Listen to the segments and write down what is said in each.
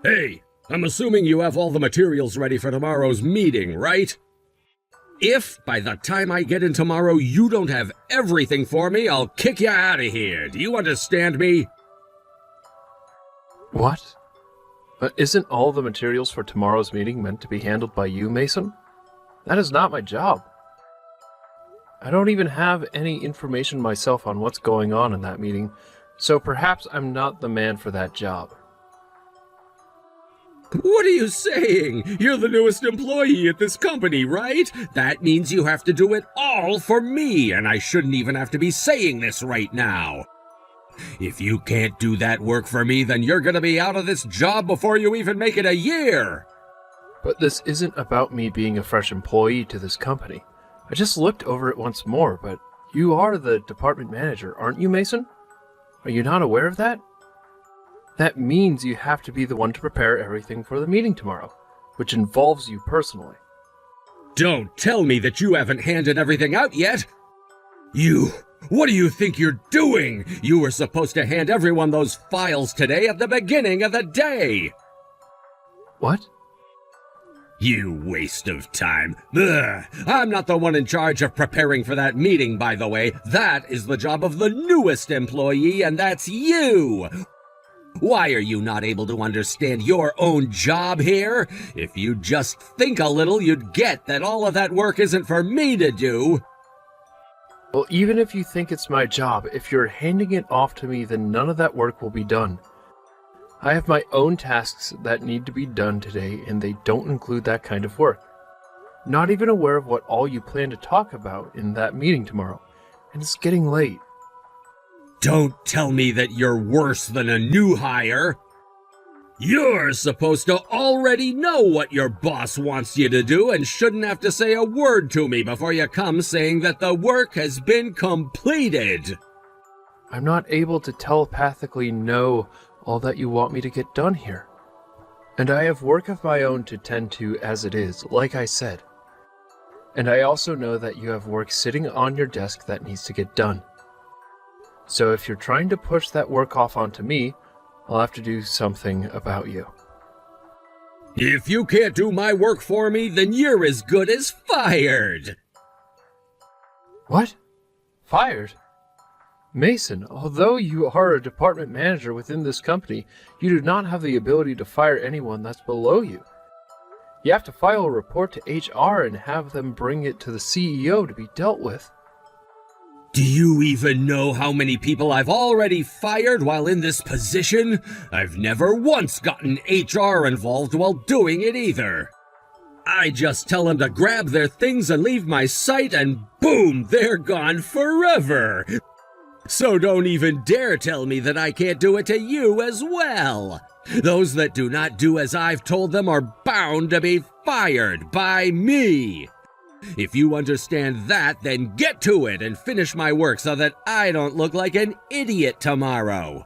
Hey, I'm assuming you have all the materials ready for tomorrow's meeting, right? If, by the time I get in tomorrow, you don't have everything for me, I'll kick you out of here. Do you understand me? What? Isn't all the materials for tomorrow's meeting meant to be handled by you, Mason? That is not my job. I don't even have any information myself on what's going on in that meeting, so perhaps I'm not the man for that job. What are you saying? You're the newest employee at this company, right? That means you have to do it all for me, and I shouldn't even have to be saying this right now. If you can't do that work for me, then you're gonna be out of this job before you even make it a year! But this isn't about me being a fresh employee to this company. I just looked over it once more, but you are the department manager, aren't you, Mason? Are you not aware of that? That means you have to be the one to prepare everything for the meeting tomorrow, which involves you personally. Don't tell me that you haven't handed everything out yet! What do you think you're doing? You were supposed to hand everyone those files today at the beginning of the day! What? You waste of time. Ugh. I'm not the one in charge of preparing for that meeting, by the way. That is the job of the newest employee, and that's you! Why are you not able to understand your own job here? If you'd just think a little, you'd get that all of that work isn't for me to do. Well, even if you think it's my job, if you're handing it off to me, then none of that work will be done. I have my own tasks that need to be done today, and they don't include that kind of work. Not even aware of what all you plan to talk about in that meeting tomorrow, and it's getting late. Don't tell me that you're worse than a new hire. You're supposed to already know what your boss wants you to do and shouldn't have to say a word to me before you come saying that the work has been completed. I'm not able to telepathically know all that you want me to get done here. And I have work of my own to tend to as it is, like I said. And I also know that you have work sitting on your desk that needs to get done. So if you're trying to push that work off onto me, I'll have to do something about you. If you can't do my work for me, then you're as good as fired! What? Fired? Mason, although you are a department manager within this company, you do not have the ability to fire anyone that's below you. You have to file a report to HR and have them bring it to the CEO to be dealt with. Do you even know how many people I've already fired while in this position? I've never once gotten HR involved while doing it either. I just tell them to grab their things and leave my site, and boom, they're gone forever. So don't even dare tell me that I can't do it to you as well. Those that do not do as I've told them are bound to be fired by me. If you understand that, then get to it and finish my work so that I don't look like an idiot tomorrow.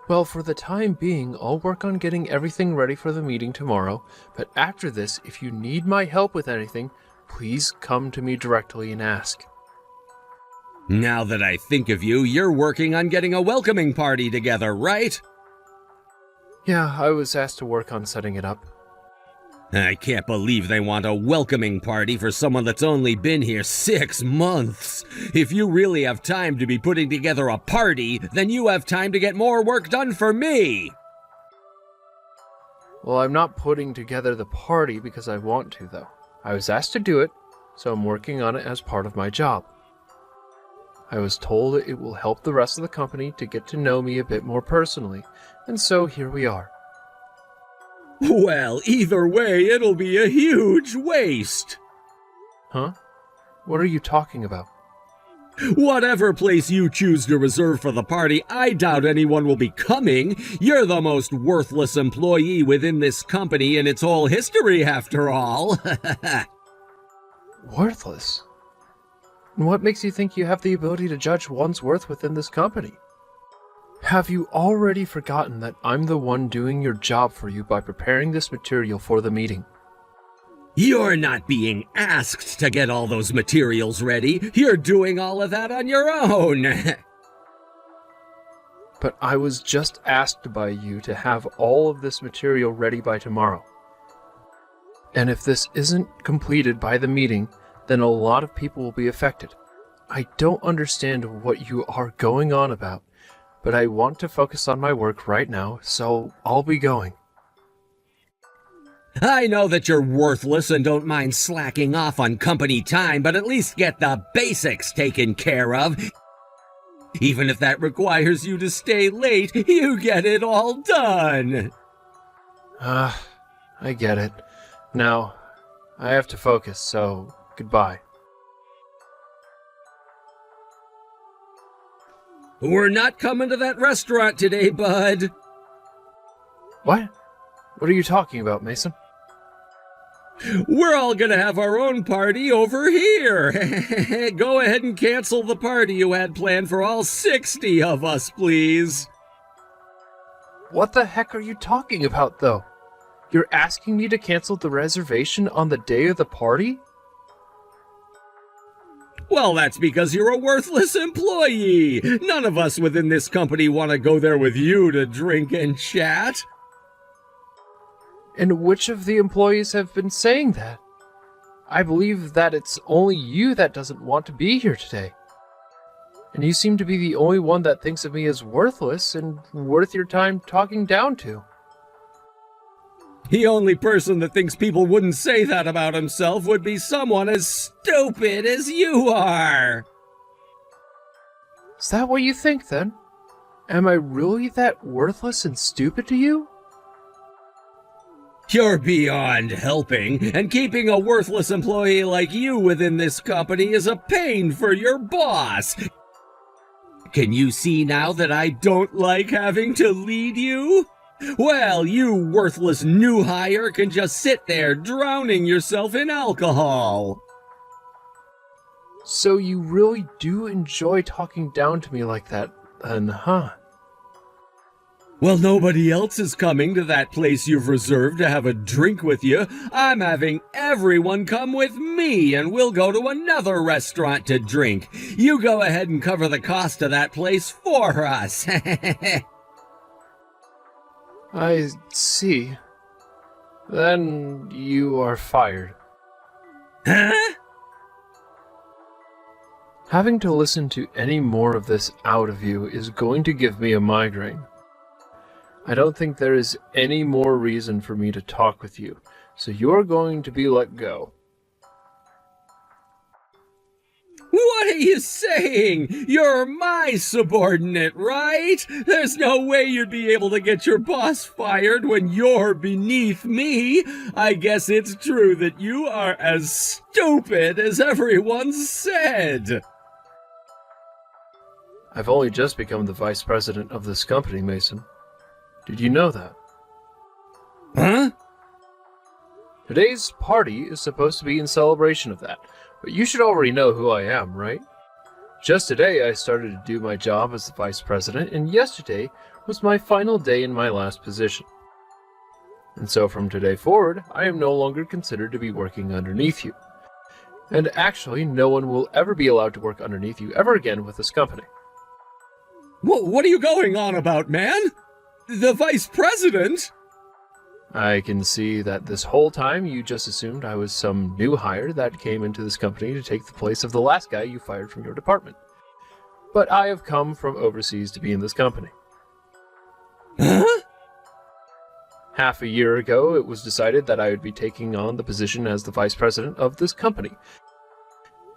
Well, for the time being, I'll work on getting everything ready for the meeting tomorrow, but after this, if you need my help with anything, please come to me directly and ask. Now that I think of you, you're working on getting a welcoming party together, right? Yeah, I was asked to work on setting it up. I can't believe they want a welcoming party for someone that's only been here 6 months. If you really have time to be putting together a party, then you have time to get more work done for me. Well, I'm not putting together the party because I want to, though. I was asked to do it, so I'm working on it as part of my job. I was told it will help the rest of the company to get to know me a bit more personally, and so here we are. Well, either way, it'll be a huge waste. Huh? What are you talking about? Whatever place you choose to reserve for the party, I doubt anyone will be coming. You're the most worthless employee within this company in its whole history, after all. Worthless? And what makes you think you have the ability to judge one's worth within this company? Have you already forgotten that I'm the one doing your job for you by preparing this material for the meeting? You're not being asked to get all those materials ready. You're doing all of that on your own. But I was just asked by you to have all of this material ready by tomorrow. And if this isn't completed by the meeting, then a lot of people will be affected. I don't understand what you are going on about, but I want to focus on my work right now, so I'll be going. I know that you're worthless and don't mind slacking off on company time, but at least get the basics taken care of. Even if that requires you to stay late, you get it all done. I get it. Now, I have to focus, so goodbye. We're not coming to that restaurant today, bud. What? What are you talking about, Mason? We're all gonna have our own party over here. Go ahead and cancel the party you had planned for all 60 of us, please. What the heck are you talking about, though? You're asking me to cancel the reservation on the day of the party? Well, that's because you're a worthless employee. None of us within this company want to go there with you to drink and chat. And which of the employees have been saying that? I believe that it's only you that doesn't want to be here today. And you seem to be the only one that thinks of me as worthless and worth your time talking down to. The only person that thinks people wouldn't say that about himself would be someone as stupid as you are. Is that what you think, then? Am I really that worthless and stupid to you? You're beyond helping, and keeping a worthless employee like you within this company is a pain for your boss. Can you see now that I don't like having to lead you? Well, you worthless new hire can just sit there drowning yourself in alcohol. So you really do enjoy talking down to me like that, then, huh? Well, nobody else is coming to that place you've reserved to have a drink with you. I'm having everyone come with me, and we'll go to another restaurant to drink. You go ahead and cover the cost of that place for us. I see. Then you are fired. Huh? Having to listen to any more of this out of you is going to give me a migraine. I don't think there is any more reason for me to talk with you, so you're going to be let go. What are you saying? You're my subordinate, right? There's no way you'd be able to get your boss fired when you're beneath me. I guess it's true that you are as stupid as everyone said. I've only just become the vice president of this company, Mason. Did you know that? Huh? Today's party is supposed to be in celebration of that, but you should already know who I am, right? Just today I started to do my job as the vice president, and yesterday was my final day in my last position. And so from today forward, I am no longer considered to be working underneath you. And actually, no one will ever be allowed to work underneath you ever again with this company. What are you going on about, man? The vice president? I can see that this whole time you just assumed I was some new hire that came into this company to take the place of the last guy you fired from your department. But I have come from overseas to be in this company. Huh? Half a year ago, it was decided that I would be taking on the position as the vice president of this company.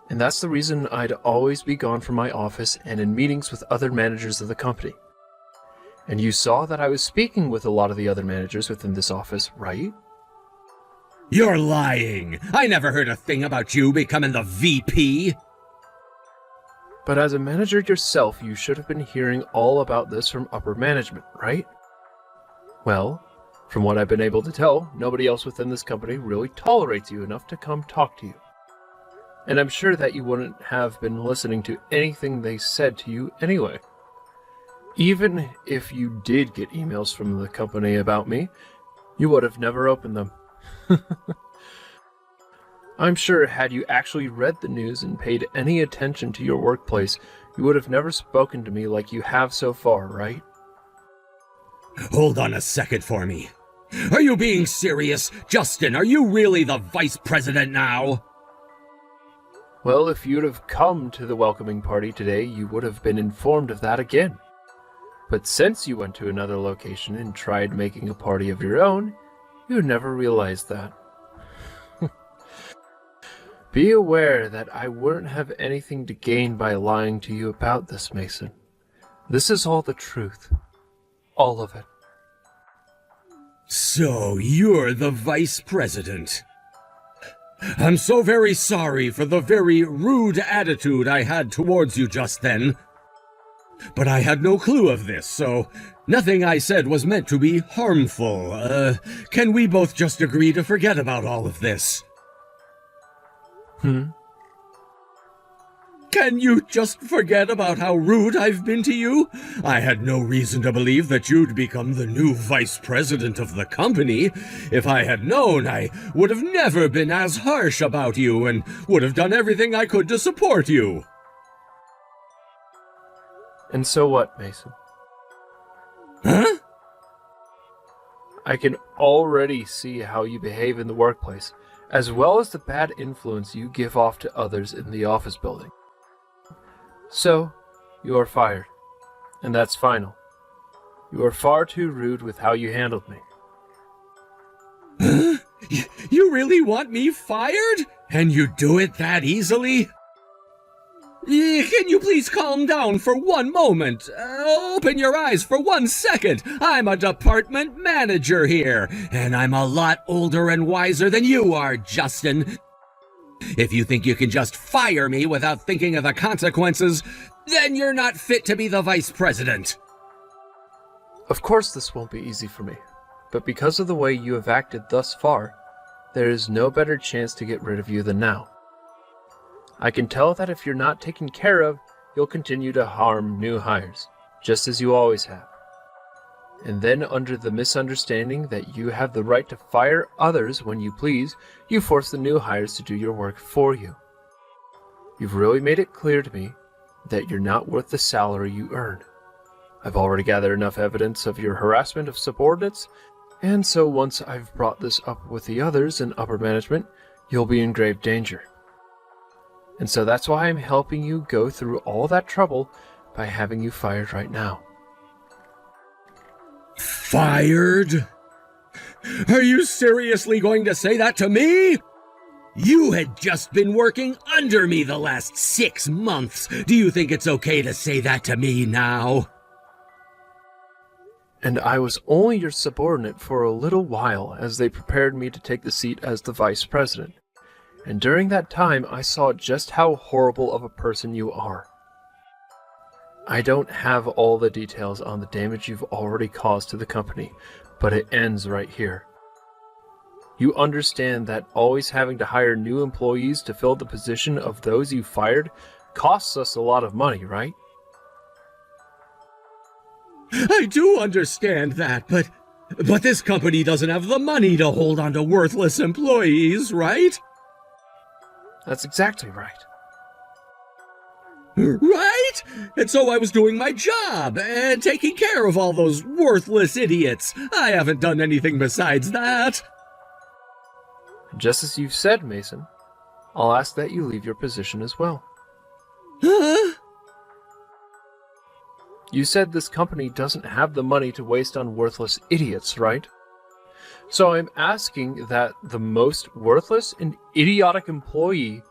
And that's the reason I'd always be gone from my office and in meetings with other managers of the company. And you saw that I was speaking with a lot of the other managers within this office, right? You're lying. I never heard a thing about you becoming the VP. But as a manager yourself, you should have been hearing all about this from upper management, right? Well, from what I've been able to tell, nobody else within this company really tolerates you enough to come talk to you. And I'm sure that you wouldn't have been listening to anything they said to you anyway. Even if you did get emails from the company about me, you would have never opened them. I'm sure had you actually read the news and paid any attention to your workplace, you would have never spoken to me like you have so far, right? Hold on a second for me. Are you being serious? Justin, are you really the vice president now? Well, if you'd have come to the welcoming party today, you would have been informed of that again. But since you went to another location and tried making a party of your own, you never realized that. Be aware that I wouldn't have anything to gain by lying to you about this, Mason. This is all the truth. All of it. So you're the vice president. I'm so very sorry for the very rude attitude I had towards you just then. But I had no clue of this, so nothing I said was meant to be harmful. Can we both just agree to forget about all of this? Can you just forget about how rude I've been to you? I had no reason to believe that you'd become the new vice president of the company. If I had known, I would have never been as harsh about you and would have done everything I could to support you. And so what, Mason? Huh? I can already see how you behave in the workplace, as well as the bad influence you give off to others in the office building. So, you are fired. And that's final. You are far too rude with how you handled me. Huh? You really want me fired? And you do it that easily? Can you please calm down for one moment? Open your eyes for 1 second. I'm a department manager here, and I'm a lot older and wiser than you are, Justin. If you think you can just fire me without thinking of the consequences, then you're not fit to be the vice president. Of course this won't be easy for me, but because of the way you have acted thus far, there is no better chance to get rid of you than now. I can tell that if you're not taken care of, you'll continue to harm new hires, just as you always have. And then under the misunderstanding that you have the right to fire others when you please, you force the new hires to do your work for you. You've really made it clear to me that you're not worth the salary you earn. I've already gathered enough evidence of your harassment of subordinates, and so once I've brought this up with the others in upper management, you'll be in grave danger. And so that's why I'm helping you go through all that trouble by having you fired right now. Fired? Are you seriously going to say that to me? You had just been working under me the last 6 months. Do you think it's okay to say that to me now? And I was only your subordinate for a little while as they prepared me to take the seat as the vice president. And during that time, I saw just how horrible of a person you are. I don't have all the details on the damage you've already caused to the company, but it ends right here. You understand that always having to hire new employees to fill the position of those you fired costs us a lot of money, right? I do understand that, but this company doesn't have the money to hold on to worthless employees, right? That's exactly right. Right? And so I was doing my job and taking care of all those worthless idiots. I haven't done anything besides that. Just as you've said, Mason, I'll ask that you leave your position as well. Huh? You said this company doesn't have the money to waste on worthless idiots, right? So I'm asking that the most worthless and idiotic employee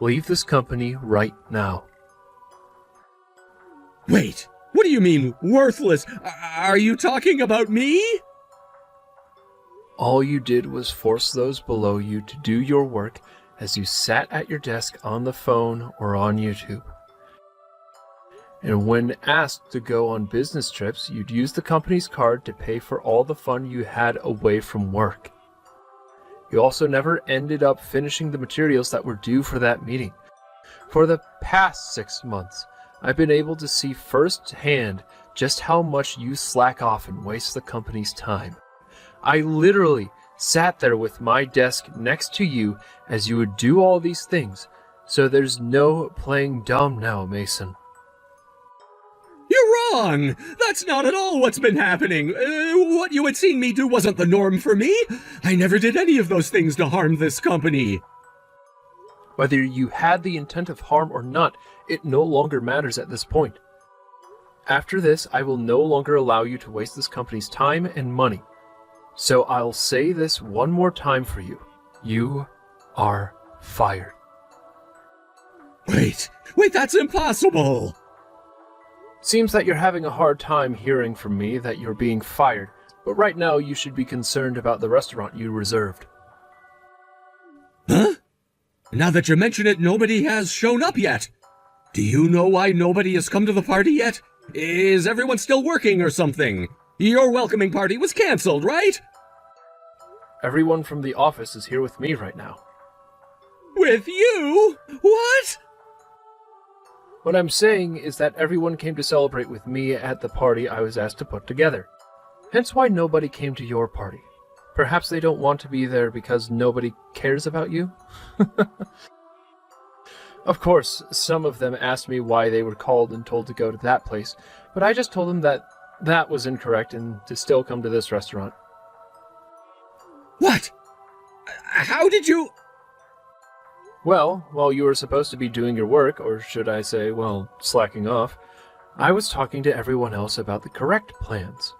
leave this company right now. Wait, what do you mean, worthless? Are you talking about me? All you did was force those below you to do your work as you sat at your desk on the phone or on YouTube. And when asked to go on business trips, you'd use the company's card to pay for all the fun you had away from work. You also never ended up finishing the materials that were due for that meeting. For the past 6 months, I've been able to see firsthand just how much you slack off and waste the company's time. I literally sat there with my desk next to you as you would do all these things, so there's no playing dumb now, Mason. You're wrong! That's not at all what's been happening. What you had seen me do wasn't the norm for me. I never did any of those things to harm this company. Whether you had the intent of harm or not, it no longer matters at this point. After this, I will no longer allow you to waste this company's time and money. So I'll say this one more time for you. You are fired. Wait, that's impossible! Seems that you're having a hard time hearing from me that you're being fired, but right now you should be concerned about the restaurant you reserved. Huh? Now that you mention it, nobody has shown up yet. Do you know why nobody has come to the party yet? Is everyone still working or something? Your welcoming party was cancelled, right? Everyone from the office is here with me right now. With you? What? What I'm saying is that everyone came to celebrate with me at the party I was asked to put together. Hence why nobody came to your party. Perhaps they don't want to be there because nobody cares about you? Of course, some of them asked me why they were called and told to go to that place, but I just told them that that was incorrect and to still come to this restaurant. What? How did you... Well, while you were supposed to be doing your work, or should I say, well, slacking off, I was talking to everyone else about the correct plans.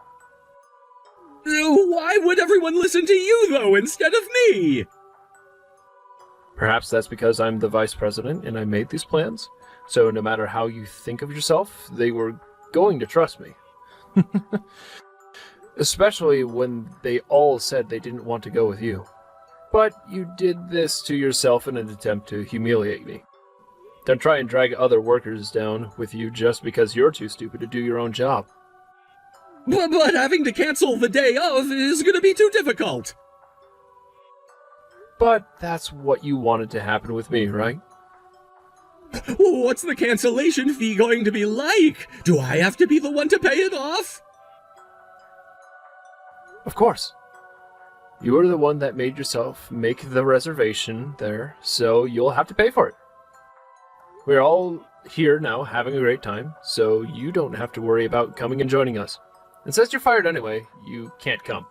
Why would everyone listen to you, though, instead of me? Perhaps that's because I'm the vice president and I made these plans, so no matter how you think of yourself, they were going to trust me. Especially when they all said they didn't want to go with you. But you did this to yourself in an attempt to humiliate me. Don't try and drag other workers down with you just because you're too stupid to do your own job. But having to cancel the day of is going to be too difficult. But that's what you wanted to happen with me, right? What's the cancellation fee going to be like? Do I have to be the one to pay it off? Of course. You were the one that made yourself make the reservation there, so you'll have to pay for it. We're all here now having a great time, so you don't have to worry about coming and joining us. And since you're fired anyway, you can't come.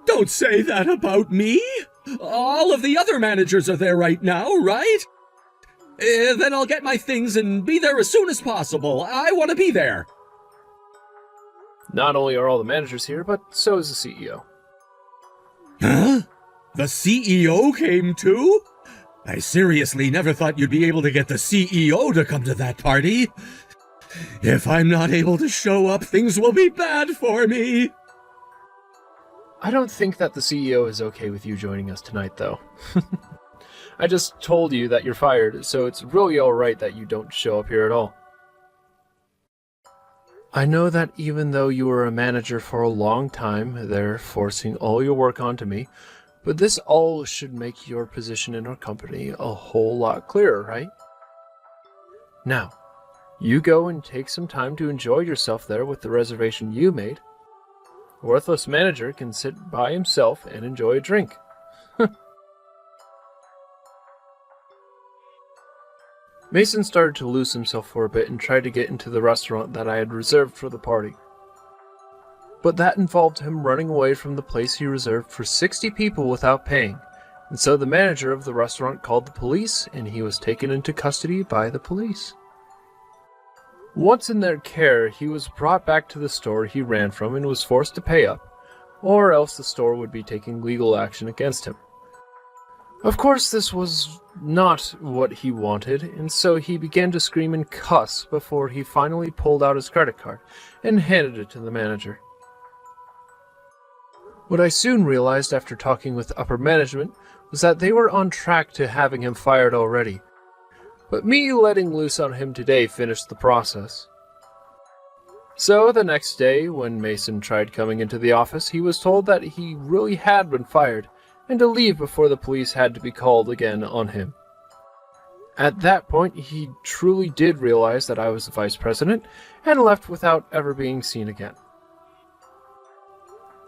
Don't say that about me! All of the other managers are there right now, right? Then I'll get my things and be there as soon as possible. I want to be there. Not only are all the managers here, but so is the CEO. Huh? The CEO came too? I seriously never thought you'd be able to get the CEO to come to that party. If I'm not able to show up, things will be bad for me. I don't think that the CEO is okay with you joining us tonight, though. I just told you that you're fired, so it's really alright that you don't show up here at all. I know that even though you were a manager for a long time, they're forcing all your work onto me, but this all should make your position in our company a whole lot clearer, right? Now, you go and take some time to enjoy yourself there with the reservation you made. A worthless manager can sit by himself and enjoy a drink. Mason started to lose himself for a bit and tried to get into the restaurant that I had reserved for the party. But that involved him running away from the place he reserved for 60 people without paying, and so the manager of the restaurant called the police and he was taken into custody by the police. Once in their care, he was brought back to the store he ran from and was forced to pay up, or else the store would be taking legal action against him. Of course, this was not what he wanted, and so he began to scream and cuss before he finally pulled out his credit card and handed it to the manager. What I soon realized after talking with upper management was that they were on track to having him fired already, but me letting loose on him today finished the process. So the next day, when Mason tried coming into the office, he was told that he really had been fired, and to leave before the police had to be called again on him. At that point, he truly did realize that I was the vice president, and left without ever being seen again.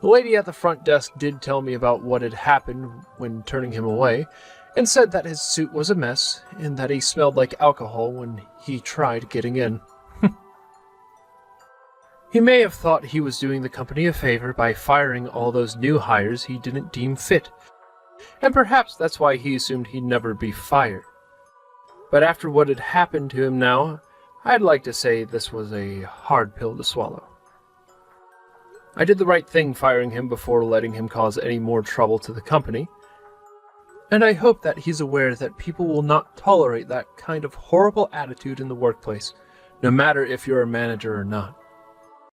The lady at the front desk did tell me about what had happened when turning him away, and said that his suit was a mess, and that he smelled like alcohol when he tried getting in. He may have thought he was doing the company a favor by firing all those new hires he didn't deem fit, and perhaps that's why he assumed he'd never be fired. But after what had happened to him now, I'd like to say this was a hard pill to swallow. I did the right thing firing him before letting him cause any more trouble to the company, and I hope that he's aware that people will not tolerate that kind of horrible attitude in the workplace, no matter if you're a manager or not.